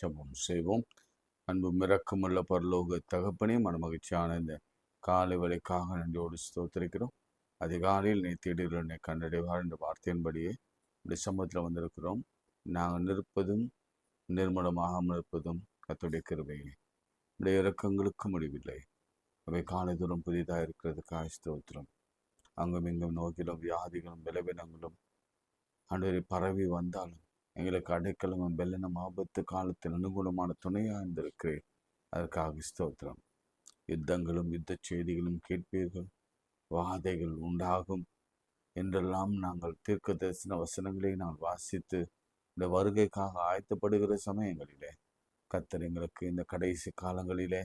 ஜெபம் செய்வோம். அன்பும் இரக்கமுள்ள பரலோக தகப்பனே, மனமகிழ்ச்சியான இந்த காலை வேளைக்காக நன்றியோடு ஸ்தோத்திரிக்கிறோம். அதிகாலையில் நீ தேடுகிற என்னை கண்டடைவார் என்ற வார்த்தையின்படியே இப்படி சமூகத்தில் வந்திருக்கிறோம். நாங்கள் நிற்பதும் நிர்மூலமாகாமல் இருப்பதும் கர்த்தருடைய கிருபையே. இப்படி இறக்கங்களுக்கு முடிவில்லை. அவை காலை தூரம் புதிதாக இருக்கிறதுக்காக ஸ்தோத்திரம். அங்கும் இங்கும் நோக்கிலும் வியாதிகளும் பலவீனங்களும் ஆண்டவரை பரவி வந்தாலும் எங்களுக்கு அடைக்கலமும் பெல்லனும் ஆபத்து காலத்தில் அனுகூலமான துணையாக இருந்திருக்கிறேன். அதற்காக ஸ்தோத்திரம். யுத்தங்களும் யுத்த செய்திகளும் கேட்பீர்கள், வாதைகள் உண்டாகும் என்றெல்லாம் நாங்கள் தீர்க்க தரிசன வசனங்களை நாங்கள் வாசித்து இந்த வருகைக்காக ஆயத்தப்படுகிற சமயங்களிலே கர்த்தர் எங்களுக்கு இந்த கடைசி காலங்களிலே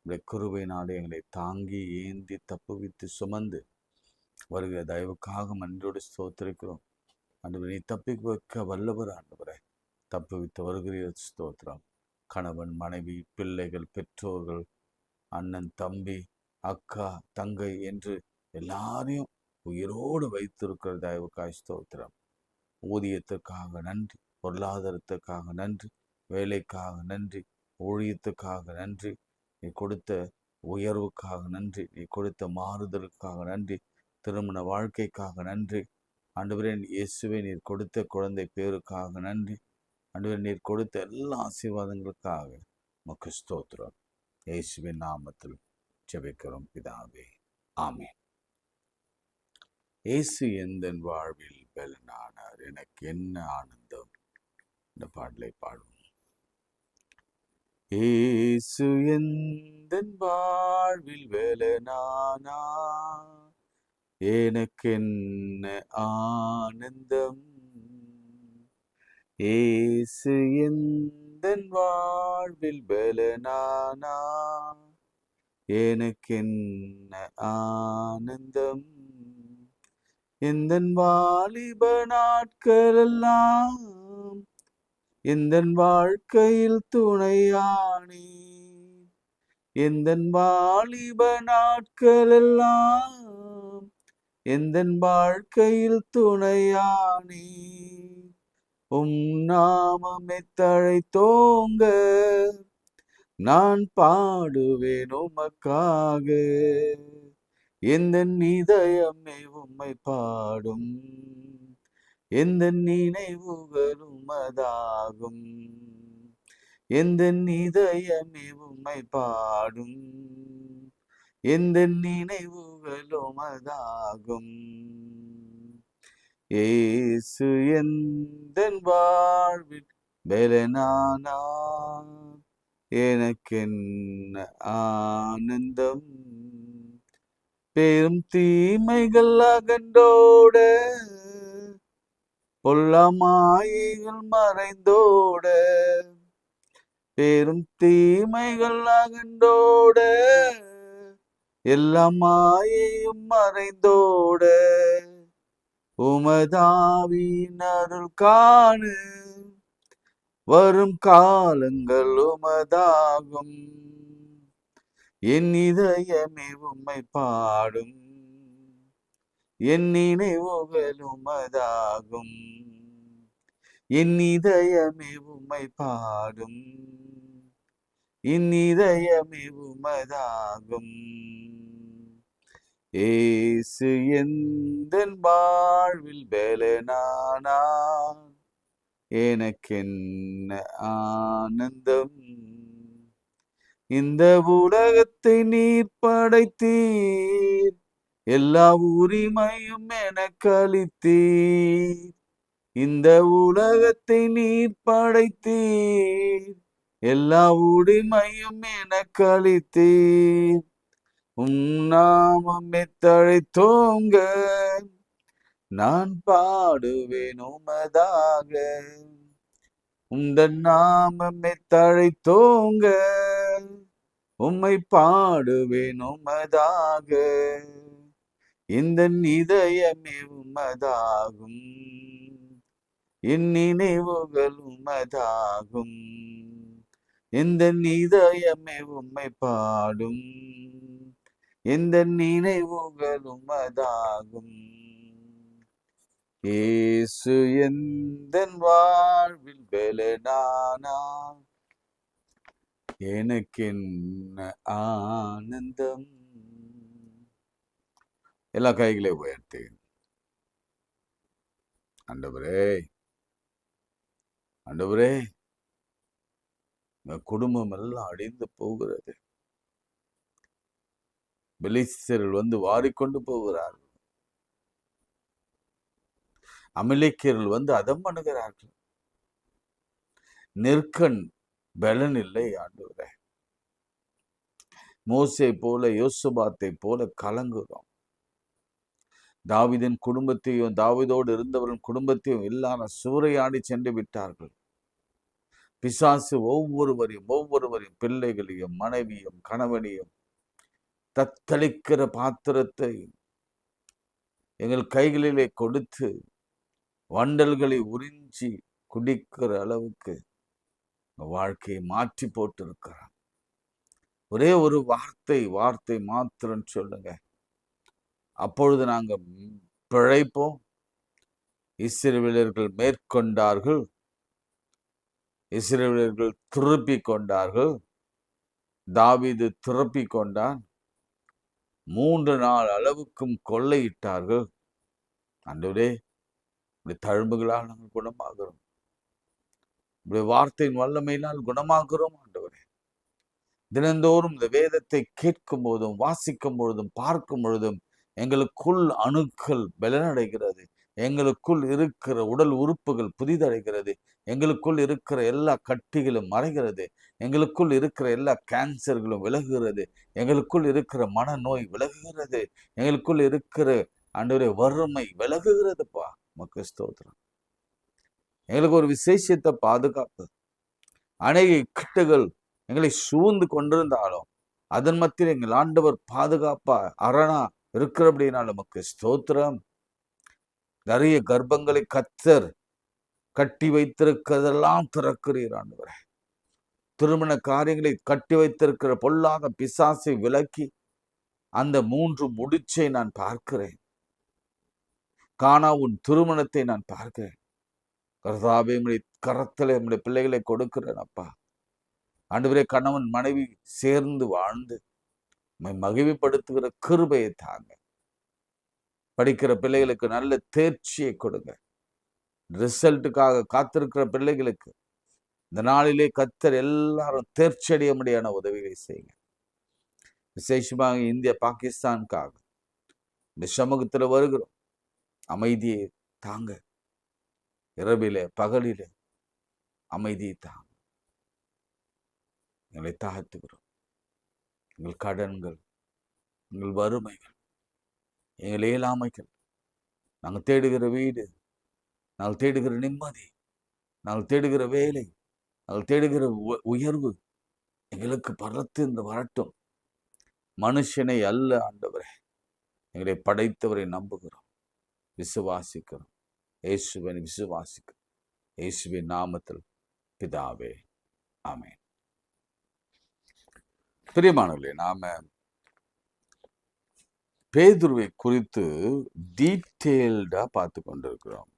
இந்த கிருபை நாடு எங்களை தாங்கி ஏந்தி தப்புவித்து சுமந்து வருகிற தயவுக்காக நன்றியோடு ஸ்தோத்திரிக்கிறோம். ஆண்டவரை நீ தப்பி வைக்க வல்லவர். ஆண்டவரை தப்புவித்து வருகிற ஸ்தோத்திரம். கணவன், மனைவி, பிள்ளைகள், பெற்றோர்கள், அண்ணன், தம்பி, அக்கா, தங்கை என்று எல்லாரையும் உயிரோடு வைத்திருக்கிற தயவுக்காய் ஸ்தோத்திரம். ஊதியத்துக்காக நன்றி, பொருளாதாரத்துக்காக நன்றி, வேலைக்காக நன்றி, ஊழியத்துக்காக நன்றி, நீ கொடுத்த உயர்வுக்காக நன்றி, நீ கொடுத்த மாறுதலுக்காக நன்றி, திருமண வாழ்க்கைக்காக நன்றி. ஆண்டவரே இயேசுவே, நீர் கொடுத்த குழந்தை பேருக்காக நன்றி. ஆண்டவரே நீர் கொடுத்த எல்லா ஆசீர்வாதங்களுக்காக உமக்கு ஸ்தோத்திரம். இயேசுவின் நாமத்தில் ஜெபிக்கிறோம் பிதாவே, ஆமென். இயேசு எந்தன் வாழ்வில் பலனானார், எனக்கு என்ன ஆனந்தம். இந்த பாடலை பாடுவோம். இயேசு எந்தன் வாழ்வில் பலனானார், எனக்கு என்ன ஆனந்தம். இயேசு எந்தன் வாழ்வில் பலனானார், எனக்கு என்ன ஆனந்தம். எந்தன் வாலிப நாட்களெல்லாம் எந்தன் வாழ்க்கையில் துணையானே, எந்தன் வாலிப நாட்களெல்லாம் எந்தன் வாழ்க்கையில் துணையானே. நாமமே தழைத்தோங்க நான் பாடுவேன் உமக்காக, எந்தன் இதயமே உம்மை பாடும், எந்தன் நினைவுகள் உமதாகும். எந்தன் இதயமே உம்மை பாடும், எந்தன் நினைவுகள் உமதாகும். இயேசு எந்தன் வாழ்வில் பலனானார், எனக்கென்ன ஆனந்தம். பெரும் தீமைகள் அகன்றோட, பொல்லாமாயைகள் மறைந்தோட, பெரும் தீமைகள் அகன்றோட, எல்லா மாயையும் மறைந்தோட, உமதாவின் அருள் காண வரும் காலங்கள் உமதாகும். என் இதயமே உம்மை பாடும், என் நினைவுகள் உமதாகும். என் இதயமே உம்மை பாடும், என் இதயமே உமதாகும். இயேசு எந்தன் வாழ்வில் பலனானார், எனக்கென்ன ஆனந்தம். இந்த உலகத்தை நீர் படைத்தீர், எல்லா உரிமையும் எனக்கு அளித்தீர். இந்த உலகத்தை நீர் படைத்தீர், எல்லா உரிமையும் எனக்கு அளித்தீர். நாமமே தழைத்தோங்க நான் பாடுவேன் உமதாக, உந்தன் நாமமே தழைத்தோங்க உம்மை பாடுவேன் உமதாக. இந்த இதயமே உமதாகும், என் நினைவுகள் உமதாகும். இந்த இதயமே உம்மை பாடும், இந்த நினைவுகள் உமதாகும். இயேசு எந்தன் வாழ்வில் பலனானார், எனக்கு என்ன ஆனந்தம். எல்லா கைகளே உயர்த்தி, ஆண்டவரே, ஆண்டவரே, எங்க குடும்பம் எல்லாம் அழிந்து போகிறது. பெலிஸ்தர்கள் வந்து வாரிக்கொண்டு போகிறார்கள். அமலேக்கியர்கள் வந்து அதம் பண்ணுகிறார்கள். நெற்கண் பலன் இல்லை ஆண்டவரே. மோசே போல யோசுபாத்தை போல கலங்குகிறோம். தாவீதின் குடும்பத்தையும் தாவீதோடு இருந்தவரின் குடும்பத்தையும் இல்லாத சூறையாடி சென்று விட்டார்கள். பிசாசு ஒவ்வொருவரையும் பிள்ளைகளையும் மனைவியும் கணவனையும் தத்தளிக்கிற பாத்திரத்தை எங்கள் கைகளிலே கொடுத்து வண்டல்களை உறிஞ்சி குடிக்கிற அளவுக்கு வாழ்க்கையை மாற்றி போட்டு இருக்கிறார். ஒரே ஒரு வார்த்தை மாத்திரம் சொல்லுங்க, அப்பொழுது நாங்க பிழைப்போம். இஸ்ரவேலர்கள் மேற்கொண்டார்கள், இஸ்ரவேலர்கள் திருப்பி கொண்டார்கள், தாவீது திருப்பி கொண்டான், 3 நாள் அளவுக்கும் கொள்ளையிட்டார்கள். ஆண்டவரே, இப்படி தழும்புகளால் நாங்கள் குணமாகிறோம், இப்படி வார்த்தையின் வல்லமையினால் குணமாகிறோம். ஆண்டவரே, தினந்தோறும் இந்த வேதத்தை கேட்கும் பொழுதும் வாசிக்கும் பொழுதும் பார்க்கும் பொழுதும் எங்களுக்குள் அணுக்கள் பலனடைகிறது, எங்களுக்குள் இருக்கிற உடல் உறுப்புகள் புதிதடைகிறது, எங்களுக்குள் இருக்கிற எல்லா கட்டிகளும் மறைகிறது, எங்களுக்குள் இருக்கிற எல்லா கேன்சர்களும் விலகுகிறது, எங்களுக்குள் இருக்கிற மனநோய் விலகுகிறது, எங்களுக்குள் இருக்கிற ஆண்டவரே வறுமை விலகுகிறதுப்பா. உமக்கு ஸ்தோத்திரம். எங்களுக்கு ஒரு விசேஷத்தை பாதுகாப்பு. அநேக இக்கட்டுகள் எங்களை சூழ்ந்து கொண்டிருந்தாலும் அதன் மத்தியில் எங்கள் ஆண்டவர் பாதுகாப்பா அரணா இருக்கிறபடினால் நமக்கு ஸ்தோத்திரம். நிறைய கர்ப்பங்களை கர்த்தர் கட்டி வைத்திருக்கிறதெல்லாம் திறக்கிறீர் ஆண்டவரே. திருமண காரியங்களை கட்டி வைத்திருக்கிற பொல்லாத பிசாசை விலக்கி அந்த 3 முடிச்சை நான் பார்க்கிறேன். காணா உன் திருமணத்தை நான் பார்க்கிறேன். கர்த்தாவே, உம்முடைய கரத்திலே உம்முடைய பிள்ளைகளை கொடுக்கிறேன் அப்பா. ஆண்டவரே, கணவன் மனைவி சேர்ந்து வாழ்ந்து மகிமைப்படுத்துகிற கிருபையை தாங்க. படிக்கிற பிள்ளைகளுக்கு நல்ல தேர்ச்சியை கொடுங்க. ரிசல்ட்டுக்காக காத்திருக்கிற பிள்ளைகளுக்கு இந்த நாளிலே கர்த்தர் எல்லாரும் தேர்ச்சி அடைய முடியான உதவிகளை செய்யுங்க. விசேஷமாக இந்தியா பாகிஸ்தானுக்காக இந்த சமூகத்தில் வருகிறோம். அமைதியை தாங்க. இரவிலே பகலிலே அமைதியை தாங்க. எங்களை தாழ்த்துகிறோம். எங்கள் கடன்கள், எங்கள் வறுமைகள், எங்கள் இயலாமைகள், நாங்கள் தேடுகிற வீடு, நாங்கள் தேடுகிற நிம்மதி, நாங்கள் தேடுகிற வேலை, நாங்கள் தேடுகிற உயர்வு எங்களுக்கு பறந்து வரட்டும். மனுஷனை அல்ல ஆண்டவரே, எங்களை படைத்தவரை நம்புகிறோம், விசுவாசிக்கிறோம். இயேசுவின் விசுவாசிக்கிறோம். இயேசுவின் நாமத்தில் பிதாவே, ஆமென். பிரியமானவர்களே, நாம பேதுருவை குறித்து டீட்டெயில்டா பார்த்து கொண்டிருக்கிறோம்.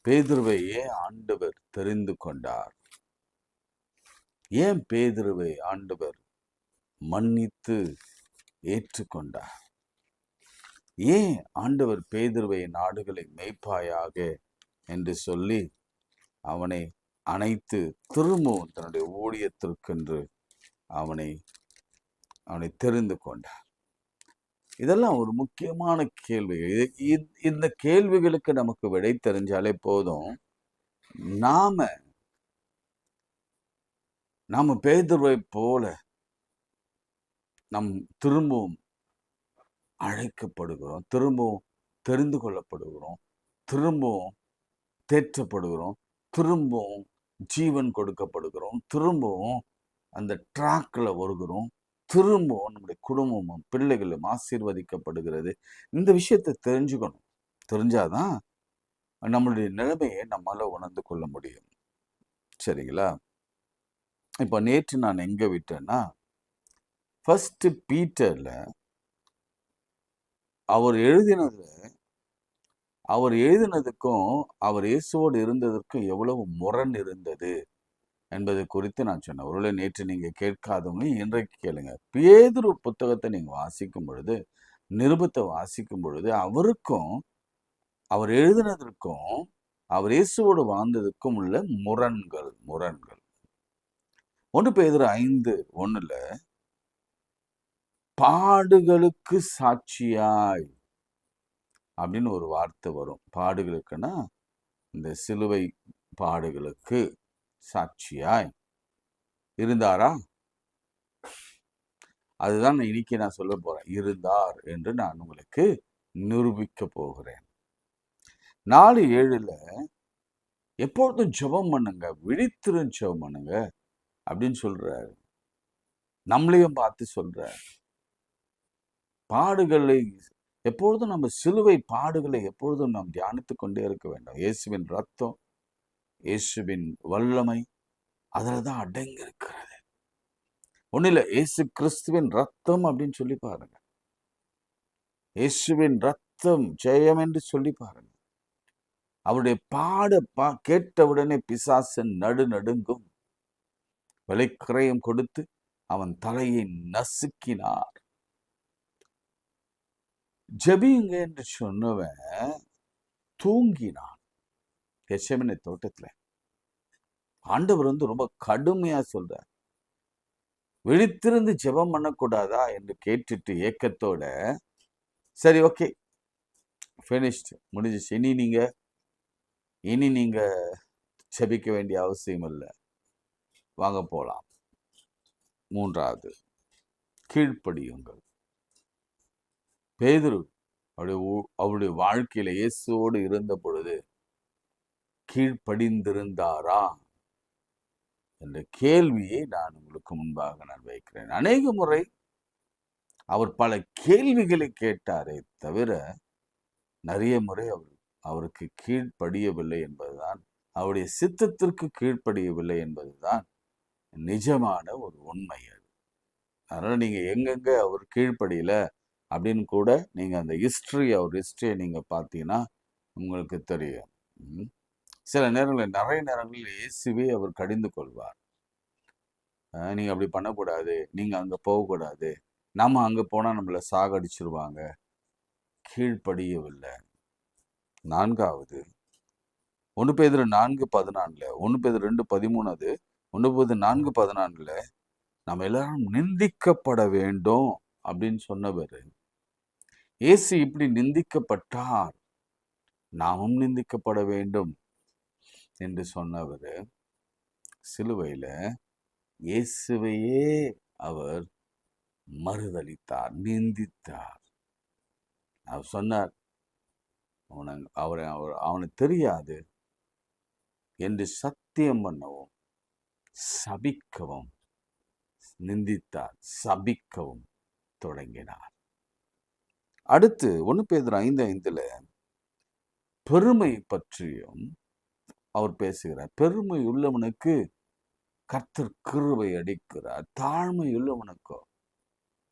பேதுருவை ஏன் ஆண்டவர் தெரிந்து கொண்டார்? ஏன் பேதுருவை ஆண்டவர் மன்னித்து ஏற்றுக்கொண்டார்? ஏன் ஆண்டவர் பேதுருவை நாடுகளை மேய்ப்பாயாக என்று சொல்லி அவனை அணைத்து திரும்பவும் தன்னுடைய ஊழியத்திற்கென்று அவனை தெரிந்து கொண்டார்? இதெல்லாம் ஒரு முக்கியமான கேள்வி. இந்த கேள்விகளுக்கு நமக்கு விடை தெரிஞ்சாலே போதும். நாம பேதுருவை போல நம் திரும்பவும் அழைக்கப்படுகிறோம், திரும்பவும் தெரிந்து கொள்ளப்படுகிறோம், திரும்பவும் தேற்றப்படுகிறோம், திரும்பவும் ஜீவன் கொடுக்கப்படுகிறோம், திரும்பவும் அந்த ட்ராக்ல வருகிறோம், திரும்பவும் நம்முடைய குடும்பமும் பிள்ளைகளும் ஆசீர்வதிக்கப்படுகிறது. இந்த விஷயத்தை தெரிஞ்சுக்கணும். தெரிஞ்சாதான் நம்மளுடைய நிலைமையை நம்மளால உணர்ந்து கொள்ள முடியும். சரிங்களா? இப்ப நேற்று நான் எங்க விட்டேன்னா, 1 பீட்டர்ல அவர் எழுதினதுக்கும் அவர் இயேசுவோடு இருந்ததற்கும் எவ்வளவு முரண் இருந்தது என்பது குறித்து நான் சொன்னேன். ஒருவேளை நேற்று நீங்க கேட்காதவங்க இன்றைக்கு கேளுங்க. பேதுரு புத்தகத்தை நீங்க வாசிக்கும் பொழுது, நிருபத்தை வாசிக்கும் பொழுது, அவருக்கும் அவர் எழுதினதற்கும் அவர் இயேசுவோடு வாழ்ந்ததுக்கும் உள்ள முரண்கள். 1 பேதுரு 5:1 பாடுகளுக்கு சாட்சியாய் அப்படின்னு ஒரு வார்த்தை வரும். பாடுகளுக்குன்னா இந்த சிலுவை பாடுகளுக்கு சாட்சியாய் இருந்தாரா? அதுதான் இன்னைக்கு நான் சொல்ல போறேன். இருந்தார் என்று நான் உங்களுக்கு நிரூபிக்க போகிறேன். 4:7 எப்பொழுதும் ஜெபம் பண்ணுங்க, விழித்திருந்து ஜெபம் பண்ணுங்க அப்படின்னு சொல்றாரு. நம்மளையும் பார்த்து சொல்றார். பாடுகளை எப்பொழுதும் நம்ம சிலுவை பாடுகளை எப்பொழுதும் நாம் தியானித்துக் கொண்டே இருக்க வேண்டும். இயேசுவின் ரத்தம், இயேசுவின் வல்லமை அதுலதான் அடங்கி இருக்கிறது. ஒண்ணுல இயேசு கிறிஸ்துவின் ரத்தம் அப்படின்னு சொல்லி பாருங்க. இயேசுவின் ரத்தம் ஜெயம் என்று சொல்லி பாருங்க. அவருடைய கேட்டவுடனே பிசாசன் நடுங்கும். விலைக்கிரயம் கொடுத்து அவன் தலையை நசுக்கினார். ஜெபியுங்க என்று சொன்னவன் தூங்கினான். கெத்செமனே தோட்டத்துல ஆண்டவர் ரொம்ப கடுமையா சொல்றார். விழித்திருந்து ஜெபம் பண்ணக்கூடாதா என்று கேட்டுட்டு ஏக்கத்தோட, சரி ஓகே ஃபினிஷ்ட், முடிஞ்சிச்சு, இனி நீங்க ஜெபிக்க வேண்டிய அவசியம் இல்லை, வாங்க போலாம். 3வது கீழ்ப்படியுங்கள். பேதுரு அவருடைய வாழ்க்கையில இயேசுவோடு இருந்த பொழுது கீழ்ப்படிந்திருந்தாரா என்ற கேள்வியை நான் உங்களுக்கு முன்பாக நான் வைக்கிறேன். அநேக முறை அவர் பல கேள்விகளை கேட்டாரே தவிர நிறைய முறை அவருக்கு கீழ்ப்படியவில்லை என்பதுதான், அவருடைய சித்தத்திற்கு கீழ்ப்படியவில்லை என்பதுதான் நிஜமான ஒரு உண்மை. அதனால நீங்க எங்கெங்க அவர் கீழ்ப்படியல அப்படின்னு கூட நீங்க அந்த அவர் ஹிஸ்டரியை நீங்க பார்த்தீங்கன்னா உங்களுக்கு தெரியும். சில நேரங்களில், நிறைய நேரங்களில் இயேசுவே அவர் கடிந்து கொள்வார். நீங்க அப்படி பண்ணக்கூடாது, நீங்க அங்க போகக்கூடாது, நம்ம அங்க போனா நம்மள சாகடிச்சிருவாங்க. கீழ்ப்படியவில்லை. 4வது 1 பேதுரு 4:14, 1 பேதுரு 2:13, 1 பேதுரு 4:14 நம்ம எல்லாரும் நிந்திக்கப்பட வேண்டும் அப்படின்னு சொன்னவர், இயேசு இப்படி நிந்திக்கப்பட்டார், நாமும் நிந்திக்கப்பட வேண்டும் என்று சொன்னவர், சிலுவையில இயேசுவையே அவர் மறுதலித்தார், நிந்தித்தார். அவர் சொன்னார், அவனுக்கு தெரியாது என்று சத்தியம் பண்ணவும், சபிக்கவும், நிந்தித்தார், சபிக்கவும் தொடங்கினார். அடுத்து 1 பேதுரு 5:5 பெருமை பற்றியும் அவர் பேசுகிறார். பெருமை உள்ளவனுக்கு கர்த்தர் கிருபை அளிக்கிறார், தாழ்மை உள்ளவனுக்கோ,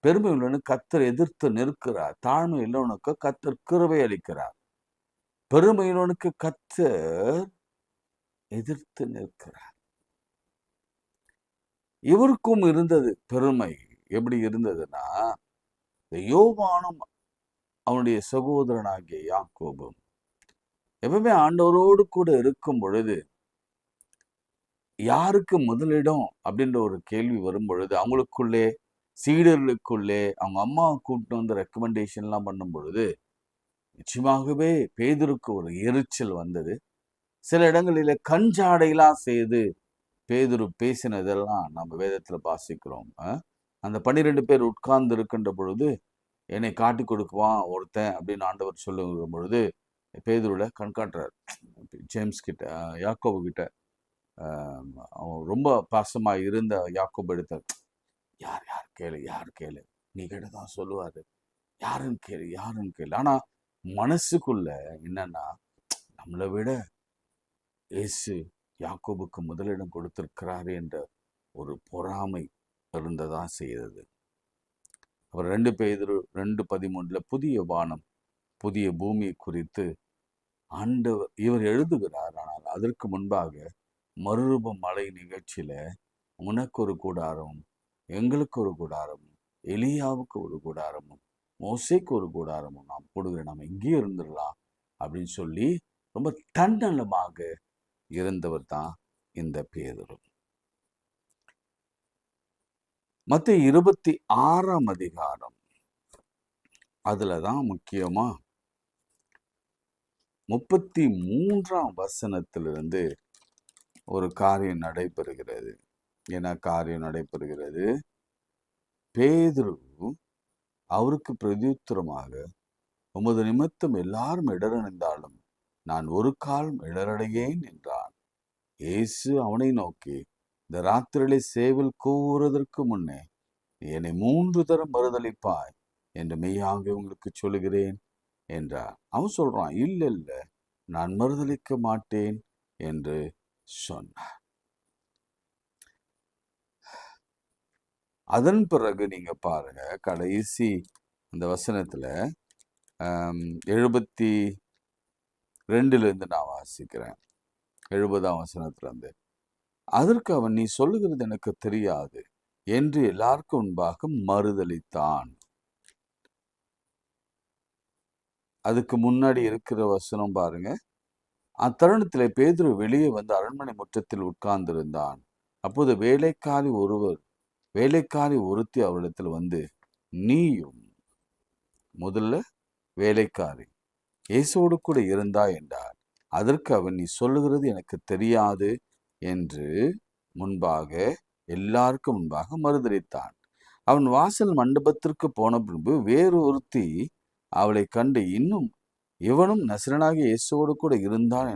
பெருமை உள்ளவனுக்கு கர்த்தர் எதிர்த்து நிற்கிறார், தாழ்மை உள்ளவனுக்கோ கர்த்தர் கிருபை அளிக்கிறார். பெருமையுள்ளவனுக்கு கர்த்தர் எதிர்த்து நிற்கிறார். இவருக்கும் இருந்தது பெருமை. எப்படி இருந்ததுன்னா, யோவானும் அவனுடைய சகோதரனாகிய யாக்கோபும் எப்பவுமே ஆண்டவரோடு கூட இருக்கும் பொழுது யாருக்கு முதலிடம் அப்படின்ற ஒரு கேள்வி வரும் பொழுது, அவங்களுக்குள்ளே சீடர்களுக்குள்ளே அவங்க அம்மாவை கூப்பிட்டு வந்து ரெக்கமெண்டேஷன்லாம் பண்ணும் பொழுது நிச்சயமாகவே பேதுருக்கு ஒரு எரிச்சல் வந்தது. சில இடங்களில கஞ்சாடையெல்லாம் செய்து பேதுரு பேசினதெல்லாம் நம்ம வேதத்துல வாசிக்கிறோம். அந்த 12 பேர் உட்கார்ந்து இருக்கின்ற பொழுது என்னை காட்டி கொடுக்குவான் ஒருத்தன் அப்படின்னு ஆண்டவர் சொல்லுகிற பொழுது பேதுருல கண்காட்டுறார். ஜேம்ஸ் கிட்ட, யாக்கோபு கிட்ட, அவன் ரொம்ப பாசமா இருந்த யாக்கோபு எடுத்த, யார் கேளு, நீ கேட்டதான் சொல்லுவாரு, யாருன்னு கேளு. ஆனா மனசுக்குள்ள என்னன்னா, நம்மளை விட இயேசு யாக்கோபுக்கு முதலிடம் கொடுத்திருக்கிறாரு என்ற ஒரு பொறாமை இருந்ததான் செய்தது. அவர் 2 பேதுரு 2:13 புதிய வானம் புதிய பூமி குறித்து ஆண்டவர் இவர் எழுதுகிறார். ஆனால் அதற்கு முன்பாக மறுரூப மலை நிகழ்ச்சியில உனக்கு ஒரு கூடாரம், எங்களுக்கு ஒரு கூடாரம், எலியாவுக்கு ஒரு கூடாரமும், மோசேக்கு ஒரு கூடாரமும் நான் போடுகிறேன், நம்ம இங்கேயே இருந்துடலாம் அப்படின்னு சொல்லி ரொம்ப தன்னலமாக இருந்தவர் தான் இந்த பேதுரு. மத்தேயு 26ஆம் அதிகாரம், அதுலதான் முக்கியமா 33ஆம் வசனத்திலிருந்து ஒரு காரியம் நடைபெறுகிறது. என்ன காரியம் நடைபெறுகிறது? பேதுரு அவருக்கு பிரதியுத்தரமாக, உமது நிமித்தம் எல்லாரும் இடரடைந்தாலும் நான் ஒரு காலம் இடரடையேன் என்றான். இயேசு அவனை நோக்கி, இந்த ராத்திரியிலே சேவல் கூவுறதற்கு முன்னே என்னை 3 தரம் மறுதலிப்பாய் என்று மெய்யாக உங்களுக்கு சொல்லுகிறேன் என்றார். அவன் சொல்றான், இல்ல நான் மறுதலிக்க மாட்டேன் என்று சொன்னார். அதன் பிறகு நீங்க பாருங்க, கடைசி இந்த வசனத்துல 72 நான் வாசிக்கிறேன். 70ஆம் வசனத்துல இருந்து, அதற்கு அவன், நீ சொல்லுகிறது எனக்கு தெரியாது என்று எல்லாருக்கும் முன்பாக மறுதலித்தான். அதுக்கு முன்னாடி இருக்கிற வசனம் பாருங்க. அத்தருணத்திலே பேதுரு வெளியே வந்து அரண்மனை முற்றத்தில் உட்கார்ந்திருந்தான். அப்போது வேலைக்காரி ஒருத்தி அவரிடத்தில் வந்து, நீயும், முதல்ல வேலைக்காரி, இயேசுவோடு கூட இருந்தா என்றார். அதற்கு அவன், நீ சொல்லுகிறது எனக்கு தெரியாது என்று எல்லாருக்கும் முன்பாக மறுதலித்தான். அவன் வாசல் மண்டபத்திற்கு போன பின்பு வேறு ஒருத்தி அவளை கண்டு, இன்னும் இவனும் நசரனாகிய இயேசுவோடு கூட இருந்தான்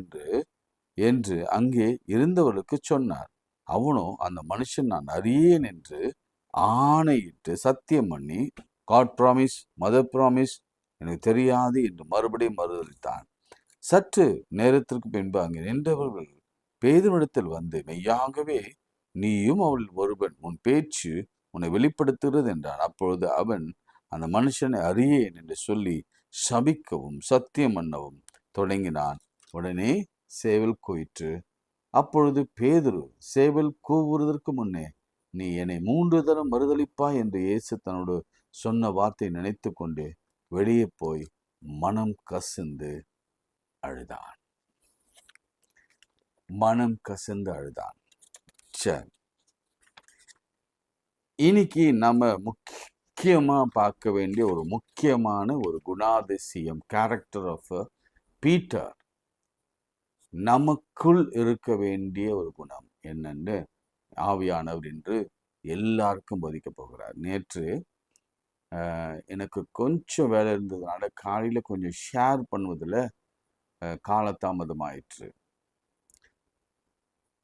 என்று அங்கே இருந்தவர்களுக்கு சொன்னார். அவனோ, அந்த மனுஷன் நான் அறியேன் என்று ஆணையிட்டு சத்தியம் பண்ணி, காட் ப்ராமிஸ், மதர் ப்ராமிஸ், எனக்கு தெரியாது என்று மறுபடியும் மறுதலித்தான். சற்று நேரத்திற்கு பின்பு அங்கே நின்றவர்கள் பேதுருவிடத்தில் வந்து, மெய்யாகவே நீயும் அவள் ஒருவன், உன் பேச்சு உன்னை வெளிப்படுத்துகிறது என்றான். அப்பொழுது அவன் அந்த மனுஷனை அறியேன் என்று சொல்லி சபிக்கவும் சத்தியம் பண்ணவும் தொடங்கினான். உடனே சேவல் கூயிற்று. அப்பொழுது பேதுரு, சேவல் கூவுவதற்கு முன்னே நீ என்னை 3 தரம் மறுதலிப்பாய் என்று இயேசு தன்னோடு சொன்ன வார்த்தை நினைத்து கொண்டு வெளியே போய் மனம் கசிந்து அழுதான். மனம் கசிந்து அழுதான். சரி, இன்னைக்கு நம்ம முக்கியமா பார்க்க வேண்டிய ஒரு முக்கியமான ஒரு குணாதிசயம், கேரக்டர் ஆஃப் பீட்டர், நமக்குள் இருக்க வேண்டிய ஒரு குணம் என்னன்னு ஆவியானவர் என்று எல்லாருக்கும் போதிக்க போகிறார். நேற்று எனக்கு கொஞ்சம் வேலை இருந்ததுனால காலையில கொஞ்சம் ஷேர் பண்ணுவதில் காலதாமதம் ஆயிற்று.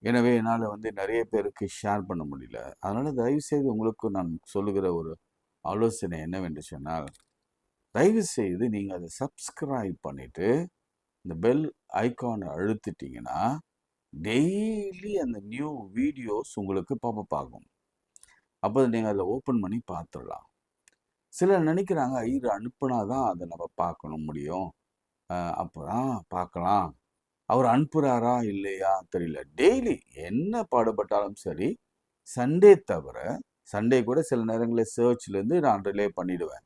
எனவே என்னால் நிறைய பேருக்கு ஷேர் பண்ண முடியல. அதனால தயவு செய்து உங்களுக்கு நான் சொல்லுகிற ஒரு ஆலோசனை என்னவென்று சொன்னால், தயவு செய்து நீங்கள் அதை சப்ஸ்கிரைப் பண்ணிட்டு இந்த பெல் ஐக்கானை அழுத்திட்டீங்கன்னா டெய்லி அந்த நியூ வீடியோஸ் உங்களுக்கு பாப்பப் ஆகும். அப்போ நீங்கள் அதில் ஓப்பன் பண்ணி பார்த்துடலாம். சிலர் நினைக்கிறாங்க, ஐயர் அனுப்புனாதான் அதை நம்ம பார்க்கணும் முடியும், அப்போதான் பார்க்கலாம், அவர் அனுப்புகிறாரா இல்லையா தெரியல. டெய்லி என்ன பாடுபட்டாலும் சரி, சண்டே தவிர, சண்டே கூட சில நேரங்களில் சர்ச்லேருந்து நான் ரிலே பண்ணிடுவேன்.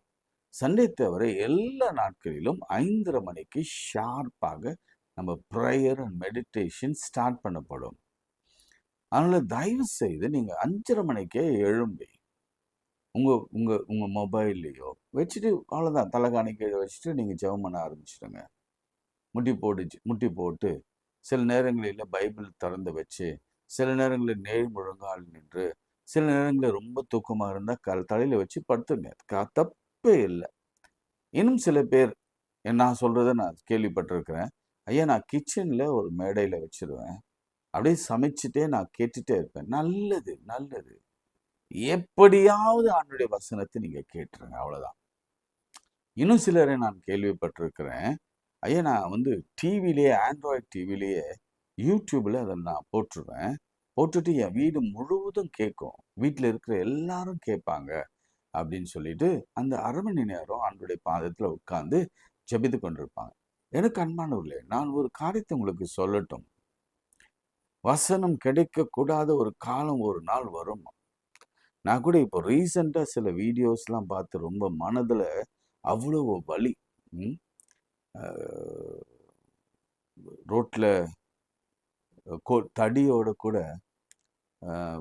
சண்டே தவிர எல்லா நாட்களிலும் 5:30 மணிக்கு ஷார்ப்பாக நம்ம ப்ரேயர் அண்ட் மெடிடேஷன் ஸ்டார்ட் பண்ணப்படும். அதனால் தயவு செய்து நீங்கள் 5:30 மணிக்கே எழும்பி உங்கள் மொபைல்லையோ வச்சுட்டு, அவ்வளோதான், தலைகாணி கீழே வச்சுட்டு நீங்கள் ஜெபம் பண்ண ஆரம்பிச்சிடுங்க. முட்டி போட்டு சில நேரங்களில் பைபிள் திறந்து வச்சு, சில நேரங்களில் நேர் முழங்கால் நின்று, சில நேரங்களில் ரொம்ப தூக்கமாக இருந்தால் தலையில் வச்சு படுத்துங்க, தப்பே இல்லை. இன்னும் சில பேர் நான் சொல்கிறத நான் கேள்விப்பட்டிருக்கிறேன், ஐயா நான் கிச்சனில் ஒரு மேடையில் வச்சிருவேன், அப்படியே சமைச்சிட்டே நான் கேட்டுகிட்டே இருப்பேன். நல்லது நல்லது, எப்படியாவது ஆண்டவருடைய வசனத்தை நீங்கள் கேட்டுருங்க, அவ்வளோதான். இன்னும் சிலரை நான் கேள்விப்பட்டிருக்கிறேன், ஐயா நான் டிவிலேயே, ஆண்ட்ராய்டு டிவிலேயே, யூடியூப்பில் அதை நான் போட்டுருவேன், போட்டுட்டு என் வீடு முழுவதும் கேட்கும், வீட்டில் இருக்கிற எல்லாரும் கேட்பாங்க அப்படின்னு சொல்லிட்டு அந்த 1/2 மணி நேரம் ஆண்டவருடைய பாதத்தில் உட்கார்ந்து ஜெபித்து கொண்டிருப்பாங்க. எனக்கு அன்பானவர்களே, நான் ஒரு காரியத்தை உங்களுக்கு சொல்லட்டும். வசனம் கிடைக்கக்கூடாத ஒரு காலம் ஒரு நாள் வரும். நான் கூட இப்போ ரீசெண்டா சில வீடியோஸ்லாம் பார்த்து ரொம்ப மனதுல அவ்வளவு வலி. ரோட்ல தடியோட கூட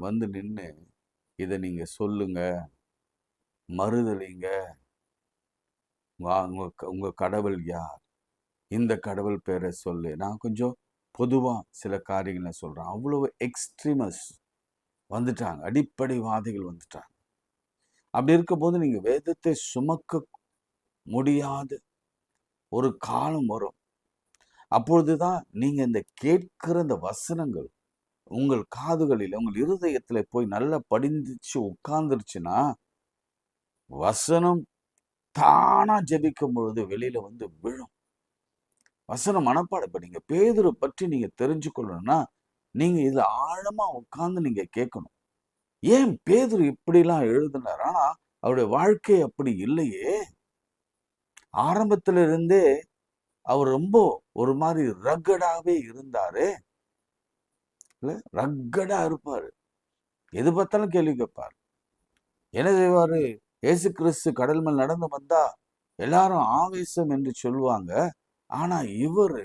வந்து நின்று இதை நீங்க சொல்லுங்க, மறுதலிங்க, உங்க கடவுள் யார், இந்த கடவுள் பேரை சொல்லு. நான் கொஞ்சம் பொதுவா சில காரியங்களை சொல்றேன். அவ்வளவு எக்ஸ்ட்ரீமஸ் வந்துட்டாங்க, அடிப்படைவாதிகள் வந்துட்டாங்க. அப்படி இருக்கும் போது நீங்க வேதத்தை சுமக்க முடியாத ஒரு காலம் வரும். அப்பொழுதுதான் நீங்க இந்த கேட்கிற இந்த வசனங்கள் உங்கள் காதுகளில், உங்கள் இருதயத்துல போய் நல்லா படிந்துச்சு உட்கார்ந்துருச்சுன்னா, வசனம் தானா ஜெபிக்கும் பொழுது வெளியில வந்து விழும். வசனம் மனப்பாடம். இப்ப நீங்க பேதுரு பற்றி நீங்க தெரிஞ்சுக்கொள்ளணும்னா, நீங்க இதுல ஆழமா உட்கார்ந்து நீங்க கேட்கணும். ஏன் பேதுரு இப்படிலாம் எழுதினார்? ஆனா அவருடைய வாழ்க்கை அப்படி இல்லையே. ஆரம்பத்துல இருந்தே அவர் ரொம்ப ஒரு மாதிரி ரக்கடாவே இருந்தாரு. ரக்கடா இருப்பாரு. எது பார்த்தாலும் கேள்வி கேட்பார். என்ன செய்வாரு? இயேசு கிறிஸ்து கடல் மேல் நடந்து வந்தா எல்லாரும் ஆவேசம் என்று சொல்லுவாங்க. ஆனா இவரு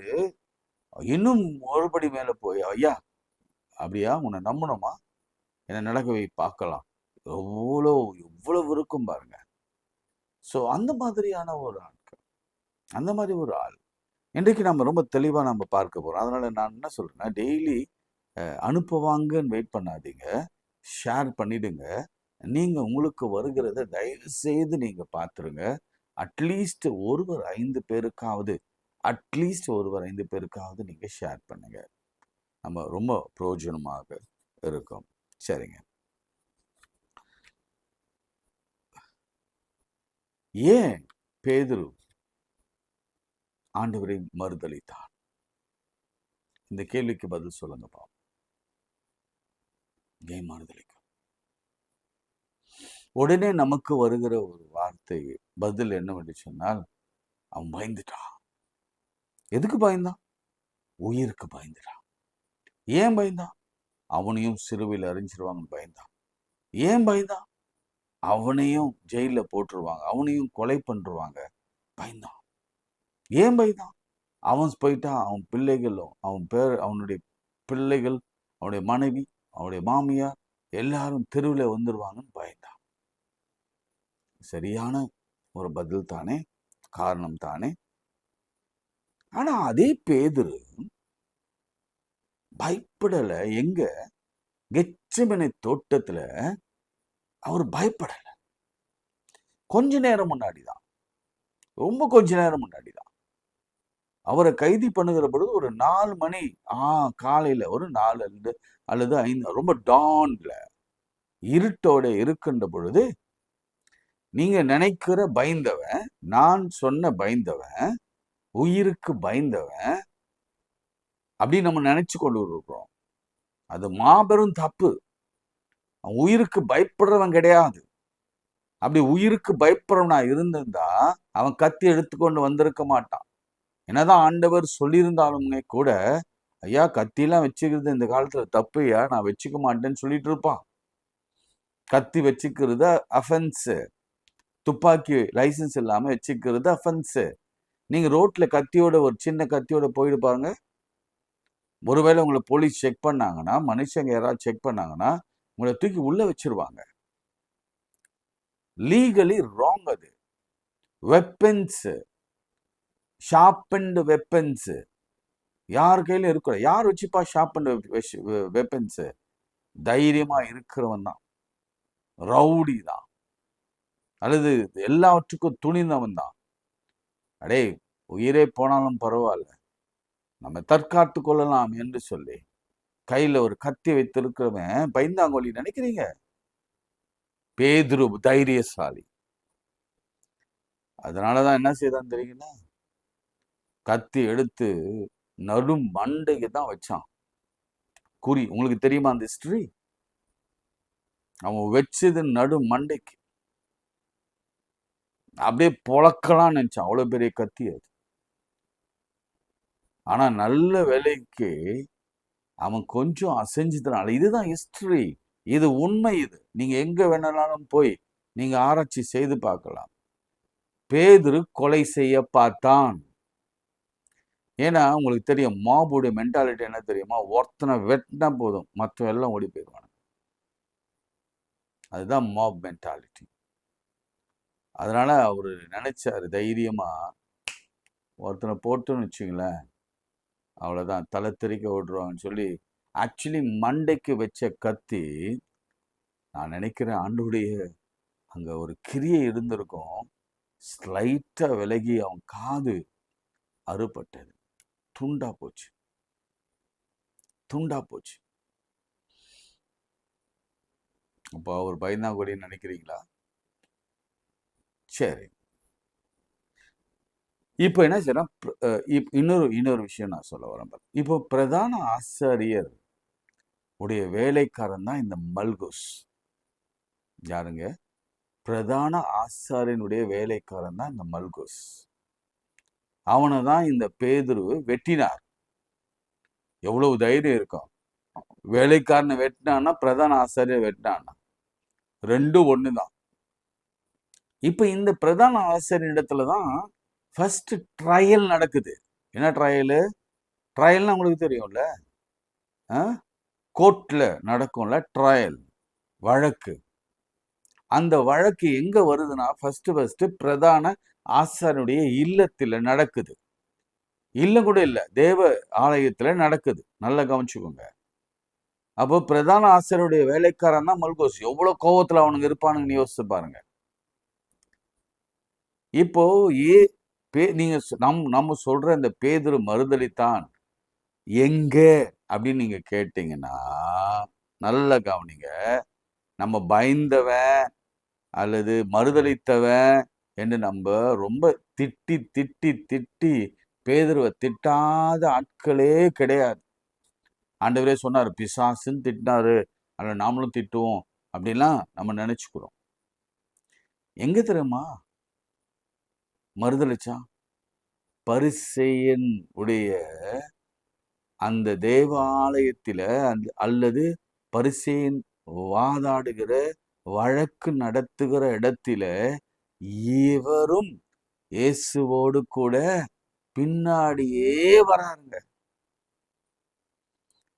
இன்னும் ஒருபடி மேல போய், ஐயா அப்படியா, உன்னை நம்பணுமா, என்ன நடக்க வை பார்க்கலாம். எவ்வளவு இருக்கும் பாருங்க. ஸோ அந்த மாதிரியான ஒரு ஆட்கள், அந்த மாதிரி ஒரு ஆள் இன்றைக்கு நம்ம ரொம்ப தெளிவா நம்ம பார்க்க போறோம். அதனால நான் என்ன சொல்றேன்னா, டெய்லி அனுப்புவாங்கன்னு வெயிட் பண்ணாதீங்க, ஷேர் பண்ணிடுங்க. நீங்க உங்களுக்கு வருகிறத தயவு செய்து நீங்க பார்த்துருங்க. அட்லீஸ்ட் ஒருவர் 5 பேருக்காவது நீங்க ஷேர் பண்ணுங்க. நம்ம ரொம்ப பிரயோஜனமாக இருக்கும். சரிங்க. ஏன் பேதுரு ஆண்டவரை மறுதலித்தான்? இந்த கேள்விக்கு பதில் சொல்லுங்க பாப்போம். ஏன் மறுதலிக்க? உடனே நமக்கு வருகிற ஒரு வார்த்தை பதில் என்னவென்று சொன்னால், அவன் பயந்துட்டான். எதுக்கு பயந்தான்? உயிருக்கு பயந்துட்டான். ஏன் பயந்தான்? அவனையும் சிலுவையில் அறைஞ்சிருவாங்கன்னு பயந்தான். ஏன் பயந்தான்? அவனையும் ஜெயில போட்டுருவாங்க, அவனையும் கொலை பண்ணிருவாங்க, பயந்தான். ஏன் பயந்தான்? அவன் போயிட்டா அவன் பிள்ளைகளும், அவனுடைய பிள்ளைகள், அவனுடைய மனைவி, அவனுடைய மாமியார் எல்லாரும் தெருவில் வந்துருவாங்கன்னு பயந்தான். சரியான ஒரு பதில் தானே, காரணம் தானே. ஆனா அதே பேதுரு பயப்படல. எங்க? கெத்செமனே தோட்டத்துல அவர் பயப்படல. கொஞ்ச நேரம் முன்னாடிதான், ரொம்ப கொஞ்ச நேரம் முன்னாடிதான் அவரை கைது பண்ணுகிற பொழுது ஒரு 4 மணி காலையில ஒரு 4 அல்லது 5, ரொம்ப டான்ல இருட்டோட இருக்கின்ற பொழுது, நீங்க நினைக்கிற பயந்தவன், நான் சொன்ன பயந்தவன், உயிருக்கு பயந்தவன் அப்படின்னு நம்ம நினைச்சு கொண்டு இருக்கிறோம். அது மாபெரும் தப்பு. உயிருக்கு பயப்படுறவன் கிடையாது. அப்படி உயிருக்கு பயப்படுறவனா இருந்திருந்தா அவன் கத்தி எடுத்துக்கொண்டு வந்திருக்க மாட்டான். என்னதான் ஆண்டவர் சொல்லியிருந்தாலுமே கூட, ஐயா கத்திலாம் வச்சுக்கிறது இந்த காலத்துல தப்புயா, நான் வச்சுக்க மாட்டேன்னு சொல்லிட்டு இருப்பான். கத்தி வச்சுக்கிறது அஃபென்ஸ். துப்பாக்கி லைசன்ஸ் இல்லாம வச்சுக்கிறது அஃபென்ஸ். நீங்க ரோட்ல கத்தியோட, ஒரு சின்ன கத்தியோட போயிட்டு பாருங்க. ஒருவேளை உங்களை போலீஸ் செக் பண்ணாங்கன்னா, மனுஷங்க யாராவது செக் பண்ணாங்கன்னா, உங்களை தூக்கி உள்ள வச்சிருவாங்க. லீகலி ராங் அது. வெப்பன்ஸ், ஷார்பன்டு வெப்பன்ஸ் யார் கையில இருக்கிற? யார் வச்சுப்பா ஷார்பன்டு வெப்பன்ஸ்? தைரியமா இருக்கிறவன் தான், ரவுடி தான், அல்லது எல்லாவற்றுக்கும் துணிந்தவன் தான். அடே உயிரே போனாலும் பரவாயில்ல, நம்ம தற்காத்து கொள்ளலாம் என்று சொல்லி கையில ஒரு கத்தி வைத்திருக்கிறவன் பயந்தாங்கோலி நினைக்கிறீங்க? பேதுரு தைரியசாலி. அதனாலதான் என்ன செய்தான் தெரியுங்களா? கத்தி எடுத்து நடு மண்டைக்கு தான் வச்சான் குறி. உங்களுக்கு தெரியுமா அந்த ஹிஸ்டரி? அவன் வச்சது நடு மண்டைக்கு. அப்படியே பொழக்கலாம் நினைச்சான், அவ்வளவு பெரிய கத்தி அது. ஆனா நல்ல வேலைக்கு அவன் கொஞ்சம் அசைஞ்சதுனால, இதுதான் ஹிஸ்டரி, இது உண்மை. இது நீங்க எங்க வேணாலும் போய் நீங்க ஆராய்ச்சி செய்து பார்க்கலாம். பேதுரு கொலை செய்ய பார்த்தான். ஏன்னா உங்களுக்கு தெரியும், மாபுடைய மென்டாலிட்டி என்ன தெரியுமா? ஒருத்தனை வெட்டினா போதும், மற்ற எல்லாம் ஓடி போயிடுவாங்க. அதுதான் மாப் மென்டாலிட்டி. அதனால அவரு நினைச்சாரு தைரியமா, ஒருத்தனை போட்டுன்னு வச்சுங்களேன், அவ்வளவுதான், தலை தெறிக்க விட்டுருவாங்கன்னு சொல்லி, ஆக்சுவலி மண்டைக்கு வச்ச கத்தி, நான் நினைக்கிறேன் ஆண்டவருடைய அங்க ஒரு கிரியை இருந்திருக்கும். ஸ்லைட்டா விலகி அவன் காது அறுபட்டது, துண்டா போச்சு, துண்டா போச்சு. அப்போ அவர் பயந்தாங்கொடின்னு நினைக்கிறீங்களா? சரி, இப்போ என்ன செய்யணும், இன்னொரு விஷயம் நான் சொல்ல வரேன். இப்போ பிரதான ஆசாரியர் உடைய வேலைக்காரன் தான் இந்த மல்குஸ். யாருங்க? பிரதான ஆசாரியனுடைய வேலைக்காரன் தான் இந்த மல்குஸ். அவனை தான் இந்த பேதுரு வெட்டினார். எவ்வளவு தைரியம் இருக்கும்! வேலைக்காரனை வெட்டினான்னா பிரதான ஆசாரியர் வெட்டினான்னா ரெண்டும் ஒண்ணுதான். இப்ப இந்த பிரதான ஆசாரியர் இடத்துலதான் ஃபர்ஸ்ட் ட்ரையல் நடக்குது. என்ன ட்ரையலு? ட்ரையல்னா உங்களுக்கு தெரியும்ல, கோர்ட்ல நடக்கும்ல ட்ரையல், வழக்கு. அந்த வழக்கு எங்க வருதுன்னா ஃபர்ஸ்ட் பிரதான ஆசாரியனுடைய இல்லத்துல நடக்குது. இல்லம் கூட இல்ல, தேவ ஆலயத்துல நடக்குது. நல்லா கவனிச்சுக்கோங்க. அப்போ பிரதான ஆசிரியருடைய வேலைக்காரன் தான் மல்கோஸ். எவ்வளவு கோபத்துல அவனுங்க இருப்பானுங்கன்னு யோசிச்சு பாருங்க. இப்போ நீங்க நம்ம சொல்ற இந்த பேதுரு மறுதலித்தான் எங்க அப்படின்னு நீங்க கேட்டீங்கன்னா, நல்ல கவனிங்க. நம்ம பயந்தவன் அல்லது மறுதலித்தவன் என்று நம்ம ரொம்ப திட்டி திட்டி திட்டி பேதுருவை திட்டாத ஆட்களே கிடையாது. ஆண்டவரே சொன்னார், பிசாசுன்னு திட்டினாரு, அதில் நாமளும் திட்டுவோம் அப்படின்லாம் நம்ம நினைச்சுக்கிறோம். எங்க தெரியுமா மறுதளிச்சான்? பரிசேயன் உடைய அந்த தேவாலயத்தில அல்லது பரிசேயன் வாதாடுகிற வழக்கு நடத்துகிற இடத்தில இவரும் இயேசுவோடு கூட பின்னாடியே வராங்க.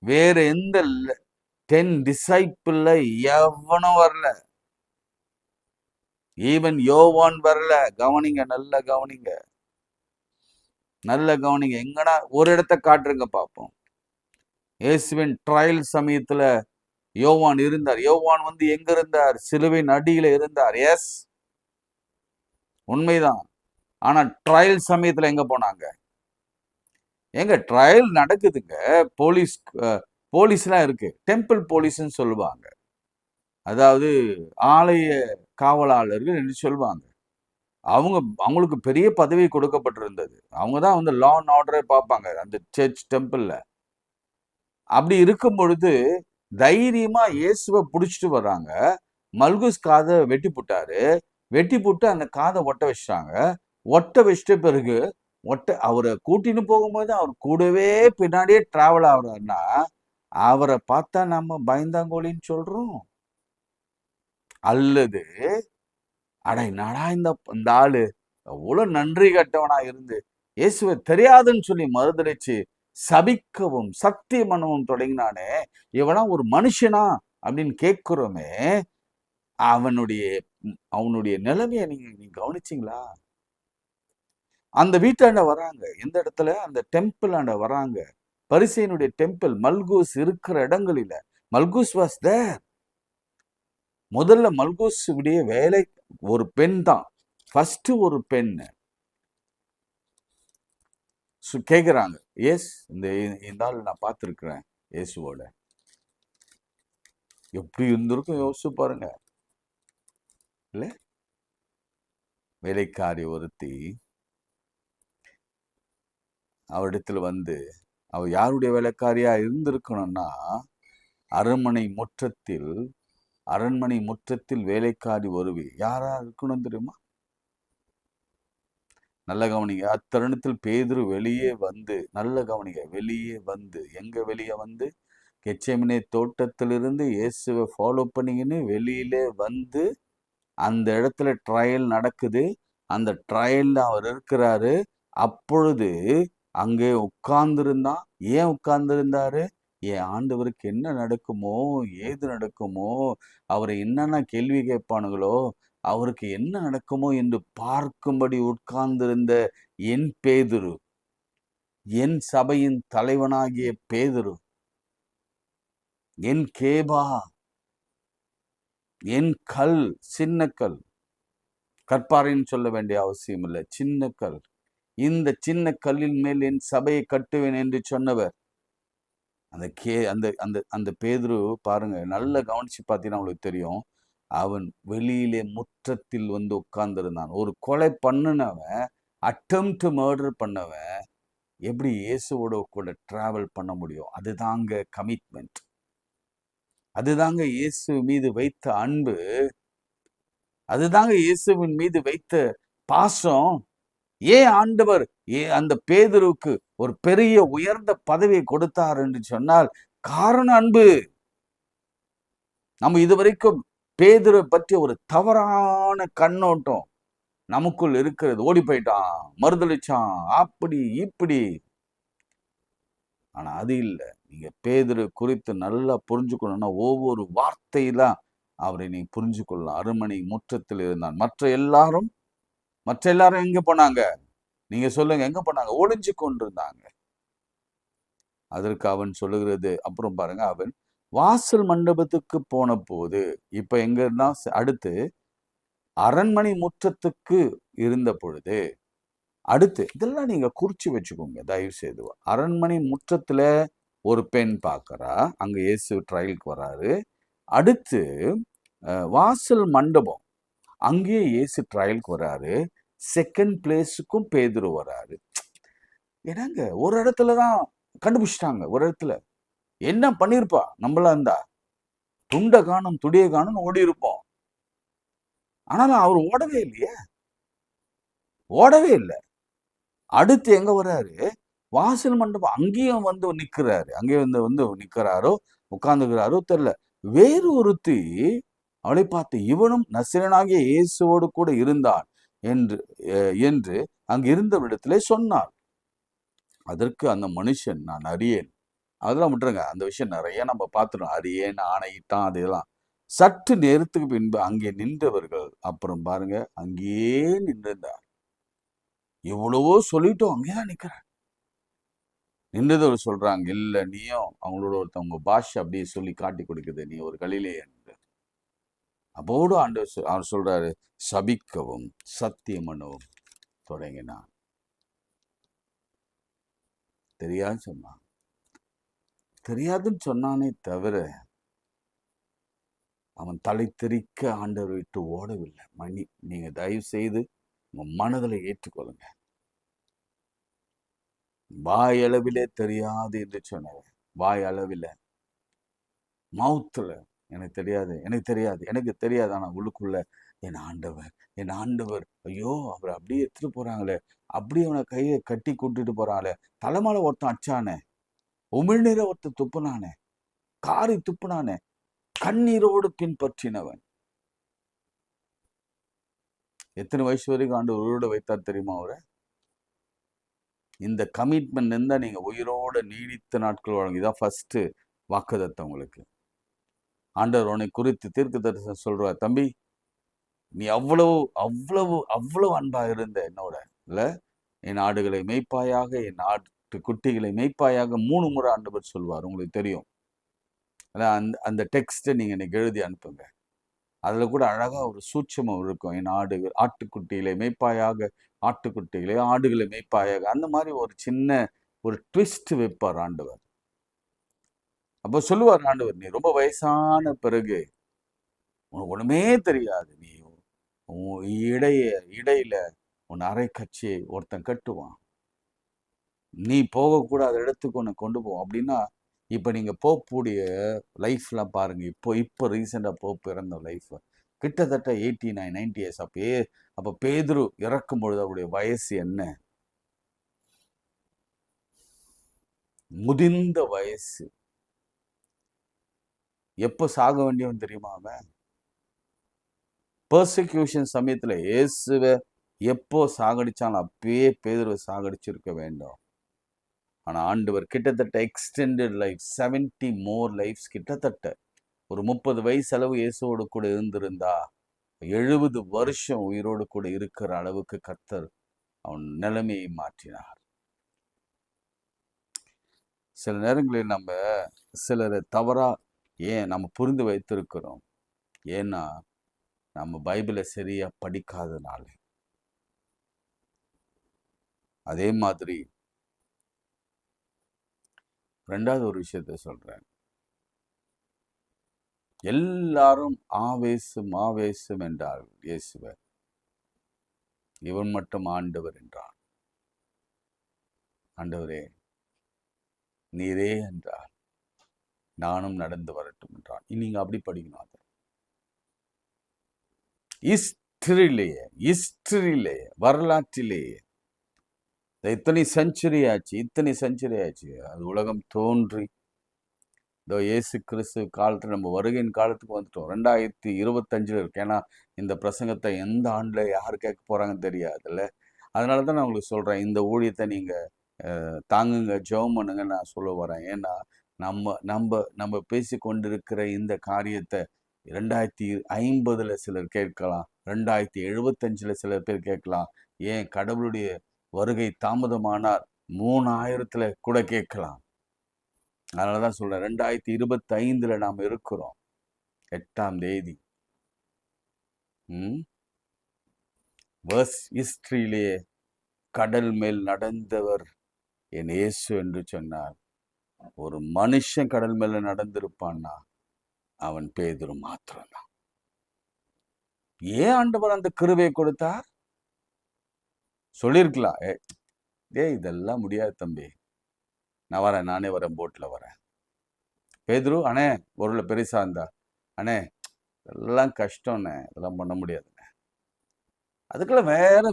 வேற எந்த 10 டிசைபிள்ல எவனும் வரல. ஈவன் யோவான் வரல. கவனிங்க, நல்ல கவனிங்க, நல்ல கவனிங்க. எங்கடா ஒரு இடத்த காட்டுருங்க பார்ப்போம். இயேசுவின் ட்ரையல் சமயத்துல யோவான் இருந்தார். யோவான் எங்க இருந்தார்? சிலுவையின் அடியில இருந்தார். எஸ், உண்மைதான். ஆனா ட்ரையல் சமயத்துல எங்க போனாங்க? எங்க ட்ரையல் நடக்குதுங்க. போலீஸ்லாம் இருக்கு, டெம்பிள் போலீஸ்ன்னு சொல்லுவாங்க. அதாவது ஆலய காவலாளர்கள் என்று சொல்லுவாங்க. அவங்களுக்கு பெரிய பதவி கொடுக்கப்பட்டிருந்தது. அவங்க தான் லா அண்ட் ஆர்டரை பார்ப்பாங்க அந்த சர்ச் டெம்பிள்ல. அப்படி இருக்கும் பொழுது தைரியமா இயேசுவை பிடிச்சிட்டு வர்றாங்க. மல்குஸ் காதை வெட்டி போட்டாரு. வெட்டி போட்டு அந்த காதை ஒட்ட வச்சிட்டாங்க. ஒட்ட வச்சிட்ட பிறகு அவரை கூட்டின்னு போகும்போது அவர் கூடவே பின்னாடியே டிராவல் ஆகுறாருன்னா, அவரை பார்த்தா நம்ம பயந்தாங்கோலின்னு சொல்றோம், அல்லது அட என்னடா இந்த ஆளு எவ்வளவு நன்றி கட்டவனா இருந்து இயேசுவை தெரியாதுன்னு சொல்லி மறுதளிச்சு சபிக்கவும் சத்தியம் பண்ணவும் தொடங்கினானே, இவனா ஒரு மனுஷனா அப்படின்னு கேட்கிறோமே. அவனுடைய நிலைமையை நீங்க கவனிச்சிங்களா? அந்த வீட்டாண்ட வராங்க. எந்த இடத்துல? அந்த டெம்பிள் ஆண்ட வராங்க. பரிசேயனுடைய டெம்பிள், மல்கூஸ் இருக்கிற இடங்களில. Malchus was there. முதல்ல மல்கூஸ் உடைய வேலை ஒரு பெண் தான். ஃபர்ஸ்ட் ஒரு பெண் கேக்குறாங்க, எஸ் இந்த ஆள் நான் பார்த்திருக்கிறேன் இயேசுவோட. எப்படி இருந்திருக்கும் யோசிச்சு பாருங்க. இல்ல, வேலைக்காரி ஒருத்தி அவரிடத்துல அவ யாருடைய வேலைக்காரியா இருந்திருக்கணும்னா, அரண்மனை முற்றத்தில் வேலைக்காரி வருவி யாரா இருக்கணும் தெரியுமா? நல்ல கவனிங்க. அத்தருணத்தில் பேதுரு வெளியே நல்ல கவனிங்க, வெளியே எங்க வெளியே கெச்செமனே தோட்டத்திலிருந்து இயேசுவை ஃபாலோ பண்ணிங்கன்னு வெளியிலே வந்து அந்த இடத்துல ட்ரையல் நடக்குது. அந்த ட்ரையல்ல அவர் இருக்கிறாரு. அப்பொழுது அங்கே உட்கார்ந்திருந்தான். ஏன் உட்கார்ந்திருந்தாரு? என் ஆண்டவருக்கு என்ன நடக்குமோ, ஏது நடக்குமோ, அவரை என்னென்ன கேள்வி கேட்பானுங்களோ, அவருக்கு என்ன நடக்குமோ என்று பார்க்கும்படி உட்கார்ந்திருந்த என் பேதுரு, என் சபையின் தலைவனாகிய பேதுரு, என் கேபா, என் கல், சின்ன கல், கற்பாறைன்னு சொல்ல வேண்டிய அவசியம் இல்லை, சின்ன கல். இந்த சின்ன கல்லின் மேல் என் சபையை கட்டுவேன் என்று சொன்னவர். அந்த அந்த அந்த அந்த பேதுரு பாருங்க, நல்லா கவனிச்சு பார்த்தீங்கன்னா உங்களுக்கு தெரியும். அவன் வெளியிலே முற்றத்தில் வந்து உட்கார்ந்திருந்தான். ஒரு கொலை பண்ணுனவன், அட்டெம்ப்ட் மர்டர் பண்ணவன் எப்படி இயேசுவோட கூட டிராவல் பண்ண முடியும்? அதுதாங்க கமிட்மெண்ட். அதுதாங்க இயேசு மீது வைத்த அன்பு. அதுதாங்க இயேசுவின் மீது வைத்த பாசம். ஏன் ஆண்டவர் அந்த பேதுருவுக்கு ஒரு பெரிய உயர்ந்த பதவியை கொடுத்தார் என்று சொன்னால் காரணம் அன்பு. நம்ம இதுவரைக்கும் பேதுரு பற்றி ஒரு தவறான கண்ணோட்டம் நமக்குள் இருக்கிறது. ஓடி போயிட்டான், மறுதளிச்சான், அப்படி இப்படி. ஆனா அது இல்லை. நீங்க பேதுரு குறித்து நல்லா புரிஞ்சுக்கணும்னா ஒவ்வொரு வார்த்தையெல்லாம் அவரை நீ புரிஞ்சு கொள்ளலாம். அருமனை முற்றத்தில் இருந்தான். மற்ற எல்லாரும் எங்க போனாங்க? நீங்க சொல்லுங்க, எங்க போனாங்க? ஒளிஞ்சு கொண்டிருந்தாங்க. அதற்கு அவன் சொல்லுகிறது, அப்புறம் பாருங்க, அவன் வாசல் மண்டபத்துக்கு போன போது, இப்ப எங்க இருந்தா அடுத்து அரண்மனை முற்றத்துக்கு இருந்த பொழுது, அடுத்து இதெல்லாம் நீங்க குறிச்சு வச்சுக்கோங்க தயவு செய்து. அரண்மனை முற்றத்துல ஒரு பெண் பார்க்கறா, அங்க இயேசு ட்ரையலுக்கு வராரு. அடுத்து வாசல் மண்டபம், அங்கேயே இயேசு ட்ரையலுக்கு வராரு. செகண்ட் பிளேஸுக்கும் பேதுரு வராரு. என்னங்க, ஒரு இடத்துலதான் கண்டுபிடிச்சிட்டாங்க. ஒரு இடத்துல என்ன பண்ணிருப்பா நம்மளா இருந்தா? துண்ட காணும் துடிய காணும் ஓடி இருப்போம். ஆனாலும் அவர் ஓடவே இல்லையே, ஓடவே இல்லை. அடுத்து எங்க வர்றாரு? வாசல் மண்டபம், அங்கேயும் வந்து நிக்கிறாரு. அங்கேயும் வந்து நிக்கிறாரோ உட்கார்ந்துக்கிறாரோ தெரியல. வேறு ஒருத்தி அவளை பார்த்து, இவனும் நசரேயனாகிய இயேசுவோடு கூட இருந்தான் என்று என்று அங்கு இருந்தவரிடத்திலே சொன்னாள். அதற்கு அந்த மனுஷன், நான் அறியேன். அதெல்லாம் விட்டுருங்க, அந்த விஷயம் நிறைய நம்ம பார்த்துட்டோம். அறியேன், ஆணையிட்டான், அதெல்லாம். சற்று நேரத்துக்கு பின்பு அங்கே நின்றவர்கள், அப்புறம் பாருங்க, அங்கேயே நின்றிருந்தார். எவ்வளவோ சொல்லிட்டோம், அங்கேதான் நிக்கிறார். நின்றதவர் சொல்றாங்க, இல்ல நீயும் அவங்களோட ஒருத்தவங்க பாஷை அப்படியே சொல்லி காட்டி கொடுக்குது, நீ ஒரு கலிலேயன் என்று. அப்போடு ஆண்டவர் அவர் சொல்றாரு, சபிக்கவும் சத்தியம் பண்ணவும் தொடங்கினான். தெரியாது சொன்னான். தெரியாதுன்னு சொன்னானே தவிர அவன் தலை தெறிக்க ஆண்டவர் விட்டு ஓடவில்லை. நீங்க தயவு செய்து உங்க மனதில் ஏற்றுக்கொள்ளுங்க. வாய் அளவிலே தெரியாது என்று சொன்னவர், வாய் அளவில், மவுத்துல எனக்கு தெரியாது, எனக்கு தெரியாது, எனக்கு தெரியாது, ஆனா உள்ளுக்குள்ள என் ஆண்டவர், என் ஆண்டவர், ஐயோ அவர் அப்படியே எடுத்துட்டு போறாங்களே, அப்படியே அவனை கையை கட்டி கூட்டிட்டு போறாங்களே, தலைமலை ஒருத்தன் அச்சானே, உமிழ்நீரை ஒருத்தன் துப்புனானே, காரி துப்புனானே, கண்ணீரோடு பின்பற்றினவன். எத்தனை வயசு வரைக்கும் ஆண்டு உயிரோட வைத்தார் தெரியுமா அவரை? இந்த கமிட்மெண்ட் இருந்தா நீங்க உயிரோட நீடித்த நாட்கள் வழங்க. இதான் ஃபர்ஸ்ட் வாக்குதத்தம் உங்களுக்கு. ஆண்டவர் உன்னை குறித்து தீர்க்க தரிசனம் சொல்றார், தம்பி நீ அவ்வளவு அவ்வளவு அவ்வளவு அன்பா இருந்த என்னோட, இல்ல என் ஆடுகளை மேய்ப்பாயாக, என் ஆட்டு குட்டிகளை மேய்ப்பாயாக 3 முறை ஆண்டவர் சொல்வார், உங்களுக்கு தெரியும். அந்த அந்த டெக்ஸ்ட்டை நீங்க இன்னைக்கு எழுதி அனுப்புங்க. அதுல கூட அழகா ஒரு சூட்சமம் இருக்கும். என் ஆட்டுக்குட்டிகளை மேய்ப்பாயாக, ஆட்டுக்குட்டிகளை ஆடுகளை மேய்ப்பாயாக, அந்த மாதிரி ஒரு சின்ன ஒரு ட்விஸ்ட் வைப்பார் ஆண்டவர். அப்ப சொல்லுவார் ஆண்டவர், நீ ரொம்ப வயசான பிறகு உனக்கு ஒண்ணுமே தெரியாது, நீ இடையில உன் அரை கட்சியை ஒருத்தன் கட்டுவான், நீ போகக்கூடாத இடத்துக்கு உன்னை கொண்டு போவோம் அப்படின்னா. இப்ப நீங்க போகக்கூடிய லைஃப்லாம் பாருங்க. இப்போ ரீசெண்டா போப் இறந்த லைஃப் கிட்டத்தட்ட 89, 90 இயர்ஸ். அப்ப பேதுரு இறக்கும் பொழுது அவருடைய வயசு என்ன? முதிர்ந்த வயசு. எப்போ சாக வேண்டியவன் தெரியுமா அவன்? பெர்சிக்யூஷன் சமயத்துல இயேசுவை எப்போ சாகடிச்சாலும் அப்பயே பேதுருவை சாகடிச்சிருக்க வேண்டும். ஆனா ஆண்டவர் கிட்டத்தட்ட எக்ஸ்டெண்டட் லைஃப் 70 மோர் லைஃப்ஸ், கிட்டத்தட்ட ஒரு 30 வயசு அளவு இயேசுவோடு கூட இருந்திருந்தா 70 வருஷம் உயிரோடு கூட இருக்கிற அளவுக்கு கர்த்தர் அவன் நிலைமையை மாற்றினார். சில நேரங்களில் நம்ம சிலரை தவறா ஏன் நம்ம புரிந்து வைத்திருக்கிறோம்? ஏன்னா நம்ம பைபிளை சரியா படிக்காதனால. அதே மாதிரி ரெண்டாவது ஒரு விஷயத்த சொல்றேன். எல்லாரும் ஆவேசம் ஆவேசம் என்றார் இயேசுவை, இவன் மட்டும் ஆண்டவர் என்றான். ஆண்டவரே நீரே என்றார், நானும் நடந்து வரட்டும் என்றான். நீங்க அப்படி படிக்கணும். அது ஹிஸ்டரியிலேயே வரலாற்றிலேயே இத்தனை செஞ்சுரி ஆச்சு. அது உலகம் தோன்றி இதோ இயேசு கிறிஸ்து காலத்துல நம்ம வருகையின் காலத்துக்கு வந்துட்டோம். 2025 இருக்கு. ஏன்னா இந்த பிரசங்கத்தை எந்த ஆண்டுல யார் கேட்க போறாங்கன்னு தெரியாதுல்ல. அதனாலதான் நான் உங்களுக்கு சொல்றேன், இந்த ஊழியத்தை நீங்க தாங்குங்க, ஜெபம் பண்ணுங்க நான் சொல்ல வரேன். ஏன்னா நம்ம நம்ம நம்ம பேசி கொண்டிருக்கிற இந்த காரியத்தை 2050 சிலர் கேட்கலாம், 2075 சில பேர் கேட்கலாம், ஏன் கடவுளுடைய வருகை தாமதமானார் 3000 கூட கேட்கலாம். அதனாலதான் சொல்றேன், 2025 நாம் இருக்கிறோம், 8ஆம் தேதி. ஹிஸ்டரியிலேயே கடல் மேல் நடந்தவர் என் இயேசு என்று சொன்னார். ஒரு மனுஷன் கடல் மேல நடந்திருப்பான்னா அவன் பேதுரு மாத்திரம்தான். ஏன் ஆண்டவர் அந்த கிருபையை கொடுத்தார்? சொல்லிருக்கலாம், இதெல்லாம் முடியாது தம்பி, நான் வரேன், நானே வரேன், போட்ல வரேன். பேதுரு, அண்ணே பொருளை பெருசா இருந்தா, அண்ணே எல்லாம் கஷ்டம்ண்ணே, இதெல்லாம் பண்ண முடியாதுண்ணே. அதுக்கெல்லாம் வேற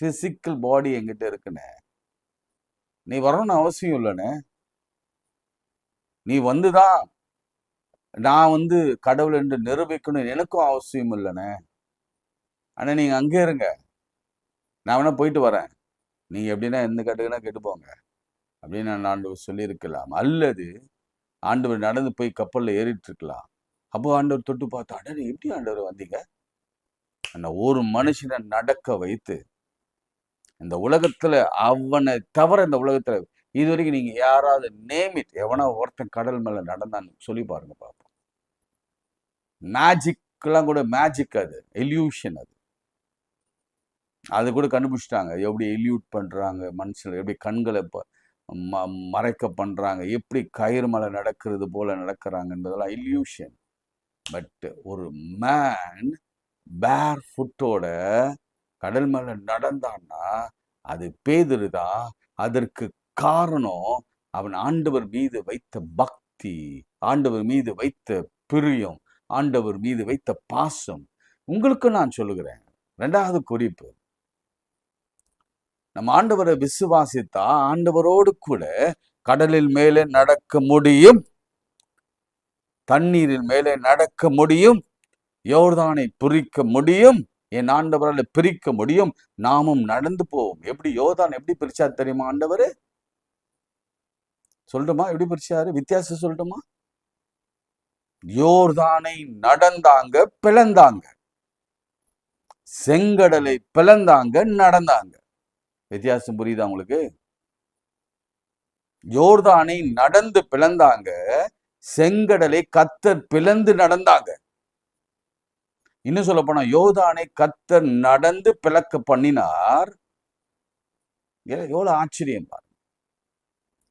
பிசிக்கல் பாடி என்கிட்ட இருக்குண்ணே, நீ வரணும்னு அவசியம் இல்லைண்ணே. நீ வந்துதான் நான் கடவுள் என்று நிரூபிக்கணும் எனக்கும் அவசியம் இல்லைண்ணே. ஆனா நீங்க அங்கே இருங்க, நான் வேணா போயிட்டு வரேன், நீங்க எப்படின்னா எந்த கட்டுக்குன்னா கெட்டு போங்க அப்படின்னு நான் ஆண்டவர் சொல்லியிருக்கலாம். அல்லது ஆண்டவர் நடந்து போய் கப்பல்ல ஏறிட்டு இருக்கலாம். அப்போ ஆண்டவர் தொட்டு பார்த்தா, அடனே எப்படி ஆண்டவர் வந்தீங்க? அந்த ஒரு மனுஷனை நடக்க வைத்து இந்த உலகத்துல அவனை தவிர இந்த உலகத்துல இது வரைக்கும் நீங்க யாராவது நேமிட் எவனா ஒருத்தன் கடல் மேல நடந்தான்னு சொல்லி பாருங்க பாப்போம். மேஜிக்லாம் கூட மேஜிக், அது எல்யூஷன். அது கூட கண்டுபிடிச்சிட்டாங்க, எப்படி எல்யூட் பண்றாங்க மனுஷன், எப்படி கண்களை மறைக்க பண்றாங்க, எப்படி கயிறு மேல நடக்கிறது போல நடக்கிறாங்க என்பதெல்லாம் இல்யூஷன். பட் ஒரு மேன் பேர் ஃபுட்டோட கடல் மேல நடந்தான்னா அது பேதுரு தான். அதற்கு காரணம் அவன் ஆண்டவர் மீது வைத்த பக்தி, ஆண்டவர் மீது வைத்த பிரியம், ஆண்டவர் மீது வைத்த பாசம். உங்களுக்கு நான் சொல்லுகிறேன், 2வது குறிப்பு, நம்ம ஆண்டவரை விசுவாசித்தா ஆண்டவரோடு கூட கடலில் மேலே நடக்க முடியும், தண்ணீரின் மேலே நடக்க முடியும், யோர்தானை பிரிக்க முடியும், என் ஆண்டவரால் பிரிக்க முடியும், நாமும் நடந்து போவோம். எப்படி யோர்தான் எப்படி பிரிச்சாரு தெரியுமா ஆண்டவர்? சொல்லட்டுமா எப்படி பிரிச்சாரு? வித்தியாசம் சொல்லட்டுமா? யோர்தானை நடந்தாங்க, பிளந்தாங்க. செங்கடலை பிளந்தாங்க, நடந்தாங்க. வித்தியாசம் புரியுதா உங்களுக்கு? யோர்தானை நடந்து பிளந்தாங்க, செங்கடலை கர்த்தர் பிளந்து நடந்தாங்க. இன்னும் சொல்ல போனா யோர்தானை கர்த்தர் நடந்து பிளக்க பண்ணினார். எவ்வளவு ஆச்சரியம் பாருங்க,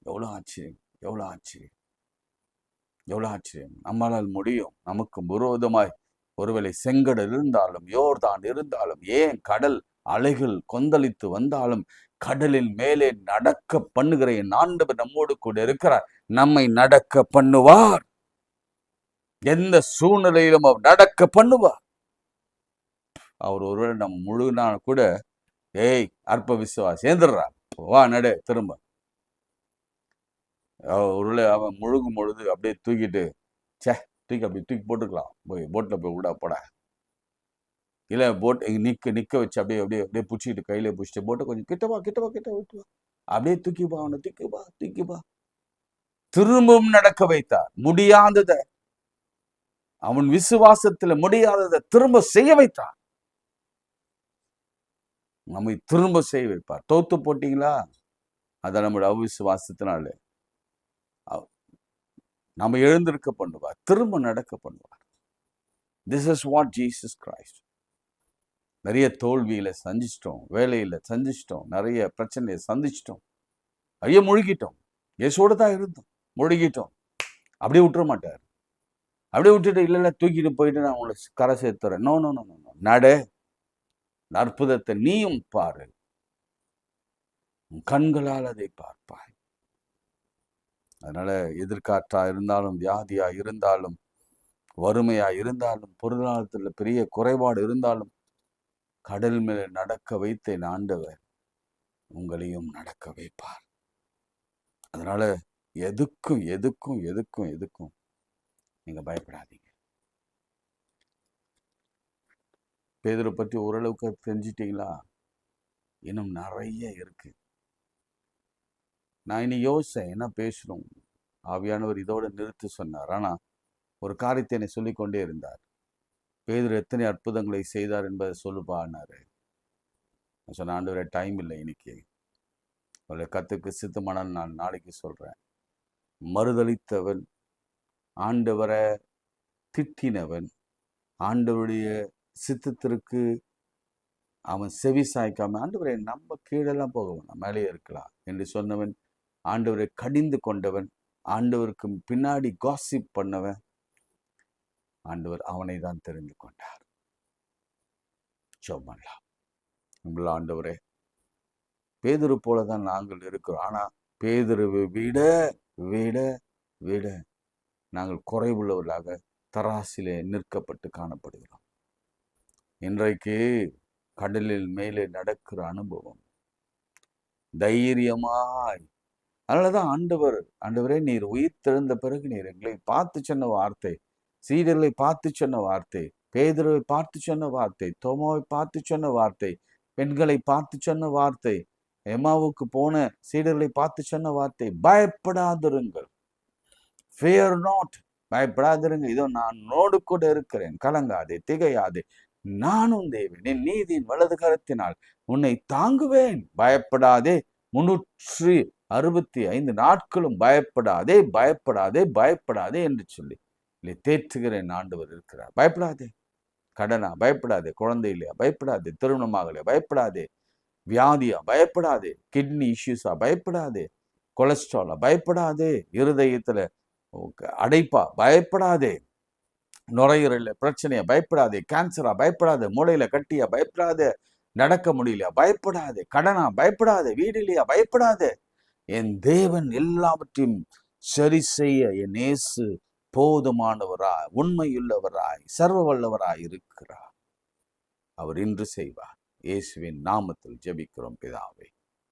எவ்வளவு ஆச்சரியம், எவ்வளவு ஆச்சரியம், எவ்வளவு ஆச்சரியம். நம்மளால் முடியும். நமக்கு விரோதமாய் ஒருவேளை செங்கடல் இருந்தாலும், யோர்தான் இருந்தாலும், ஏன் கடல் அலைகள் கொந்தளித்து வந்தாலும், கடலில் மேலே நடக்க பண்ணுகிற என் ஆண்டவர் நம்மோடு கூட இருக்கிறார். நம்மை நடக்க பண்ணுவார். எந்த சூழ்நிலையிலும் அவர் நடக்க பண்ணுவார். அவர் ஒருவேளை நம்ம முழு நாள் கூட, ஏய் அற்ப விசுவாசி சேர்ந்துடுறா, வா நடு திரும்ப, ஒருவேளை அவன் முழுகும் பொழுது அப்படியே தூக்கிட்டு, சே அப்படி தூக்கி போட்டுக்கலாம், போய் போட்டில் போய் விட போட. இல்லை போட் நிற்க வச்சு அப்படியே அப்படியே அப்படியே பிடிச்சிக்கிட்டு கையிலே பிடிச்சிட்டு போட்டை கொஞ்சம் கிட்டவா விட்டுவா, அப்படியே தூக்கிப்பா, அவனை தூக்கிப்பா. திரும்பவும் நடக்க வைத்தார். முடியாததை, அவன் விசுவாசத்துல முடியாததை திரும்ப செய்ய வைத்தார். நம்மை திரும்ப செய்ய வைப்பார். தோத்து போட்டீங்களா, அத நம்முடைய அவிசுவாசத்தினால நம்ம எழுந்திருக்க பண்ணுவார், திரும்ப நடக்க பண்ணுவார். This is what Jesus Christ. நிறைய தோல்வியில சந்திச்சிட்டோம், வேலையில சந்திச்சிட்டோம், நிறைய பிரச்சனையை சந்திச்சிட்டோம், ஐயோ முழுகிட்டோம். இயேசுவோட தான் இருந்தோம், முழுகிட்டோம். அப்படியே விட்டுற மாட்டார். அப்படியே விட்டுட்டு இல்லை தூக்கிட்டு போயிட்டு நான் உங்களை கரை சேர்த்துறேன். நோ நோ நோ நோ நட, அற்புதத்தை நீயும் பாரு, கண்களால் அதை பார்ப்பாய். அதனால எதிர்காற்றா இருந்தாலும், வியாதியா இருந்தாலும், வறுமையா இருந்தாலும், பொருளாதாரத்துல பெரிய குறைபாடு இருந்தாலும், கடல் மேல நடக்க வைத்த ஆண்டவர் உங்களையும் நடக்க வைப்பார். அதனால எதுக்கும் எதுக்கும் எதுக்கும் எதுக்கும் நீங்க பயப்படாதீங்க. பேதுரு பற்றி ஓரளவுக்கு தெரிஞ்சிட்டீங்களா? இன்னும் நிறைய இருக்கு. நான் இனி யோசிச்சேன் என்ன பேசணும். ஆவியானவர் இதோட நிறுத்தி சொன்னார். ஆனா ஒரு காரியத்தை என்னை சொல்லிக்கொண்டே இருந்தார். பேதுரு எத்தனை அற்புதங்களை செய்தார் என்பதை சொல்லுப்பான்னாரு. நான் சொன்ன, ஆண்டவரே டைம் இல்லை இன்னைக்கு, அவருடைய கத்துக்கு சித்தமானால் நான் நாளைக்கு சொல்றேன். மறுதளித்தவன், ஆண்டவரை திட்டினவன், ஆண்டவருடைய சித்தத்திற்கு அவன் செவி சாய்க்காம, ஆண்டவரை நம்ம கீழெல்லாம் போக வேணாம், மேலே இருக்கலாம் என்று சொன்னவன், ஆண்டவரை கடிந்து கொண்டவன், ஆண்டவருக்கு பின்னாடி காசிப் பண்ணவன், ஆண்டவர் அவனை தான் தெரிந்து கொண்டார். ஜெபம். நம்மள ஆண்டவரே, பேதுரு போலதான் நாங்கள் இருக்கிறோம். ஆனா பேதுருவை விட விட விட நாங்கள் குறைவுள்ளவர்களாக தராசிலே நிற்கப்பட்டு காணப்படுகிறோம். இன்றைக்கு கடலில் மேலே நடக்கிற அனுபவம் தைரியமாய், அதனாலதான் ஆண்டவரே நீர் உயிர் தெழுந்த பிறகு நீர் எங்களை பார்த்து சொன்ன வார்த்தை, சீடர்களை பார்த்து சொன்ன வார்த்தை, பேதுருவை பார்த்து சொன்ன வார்த்தை, தோமாவை பார்த்து சொன்ன வார்த்தை, பெண்களை பார்த்து சொன்ன வார்த்தை, எம்மாவுக்கு போன சீடர்களை பார்த்து சொன்ன வார்த்தை, பயப்படாதிருங்கள், fear not, பயப்படாதிருங்க, இதோ நான் உன்னோடு கூட இருக்கிறேன், கலங்காதே திகையாதே, நானும் தேவன், என் நீதியின் வலது கரத்தினால் உன்னை தாங்குவேன், பயப்படாதே, 365 நாட்களும் பயப்படாதே பயப்படாதே பயப்படாதே என்று சொல்லி தேற்றுகிறேன் ஆண்டவர் இருக்கிறார். பயப்படாதே, கடனா பயப்படாதே, குழந்தை இல்லையா பயப்படாதே, திருமணமாகலையா பயப்படாதே, வியாதியா பயப்படாதே, கிட்னி இஷ்யூஸா பயப்படாதே, கொலஸ்ட்ராலா பயப்படாதே, இருதயத்துல அடைப்பா பயப்படாதே, நுரையீரல்ல பிரச்சனையா பயப்படாதே, கேன்சரா பயப்படாதே, மூளையில கட்டியா பயப்படாதே, நடக்க முடியலையா பயப்படாதே, கடனா பயப்படாதே, வீடு இல்லையா பயப்படாதே, என் தேவன் எல்லாவற்றையும் சரி செய்ய என் இயேசு போதுமானவராய், உண்மையுள்ளவராய், சர்வ வல்லவராய் இருக்கிறார். அவர் இன்று செய்வார். இயேசுவின் நாமத்தில் ஜெபிக்கிறோம் பிதாவே,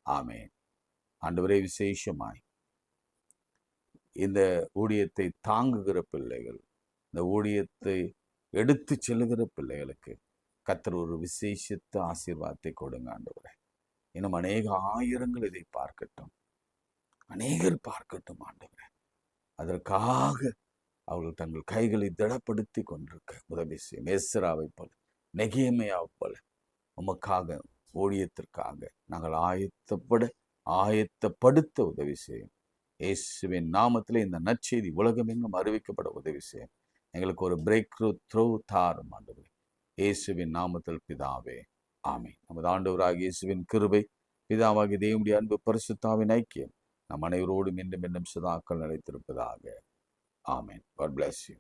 ஆமென். ஆண்டவரே, விசேஷமாய் இந்த ஊழியத்தை தாங்குகிற பிள்ளைகள், இந்த ஊழியத்தை எடுத்து செல்லுகிற பிள்ளைகளுக்கு கர்த்தர் ஒரு விசேஷித்த ஆசீர்வாதத்தை கொடுங்க ஆண்டவரே. இன்னும் அநேக ஆயிரங்கள் இதை பார்க்கட்டும், அநேகர் பார்க்கட்டும் ஆண்டவரே. அதற்காக அவர்கள் தங்கள் கைகளை திடப்படுத்தி கொண்டிருக்க உதவி செய்யும். எஸ்ராவை போல, நெகேமியாவை போல உமக்காக, ஊழியத்திற்காக நாங்கள் ஆயத்தப்படுத்த உதவி செய்யும். இயேசுவின் நாமத்தில் இந்த நற்செய்தி உலகமெங்கும் அறிவிக்கப்பட உதவி செய்யும். எங்களுக்கு ஒரு பிரேக் த்ரூ தாரும் ஆண்டவரே, இயேசுவின் நாமத்தில் பிதாவே, ஆமென். நமது ஆண்டவராகிய இயேசுவின் கிருபை, பிதாவாகிய தேவனுடைய அன்பு, பரிசுத்தாவின் ஐக்கியம் நம் அனைவரோடும் இன்னும் சதாக்கள் நிலைத்திருப்பதாக. ஆமென். God bless you.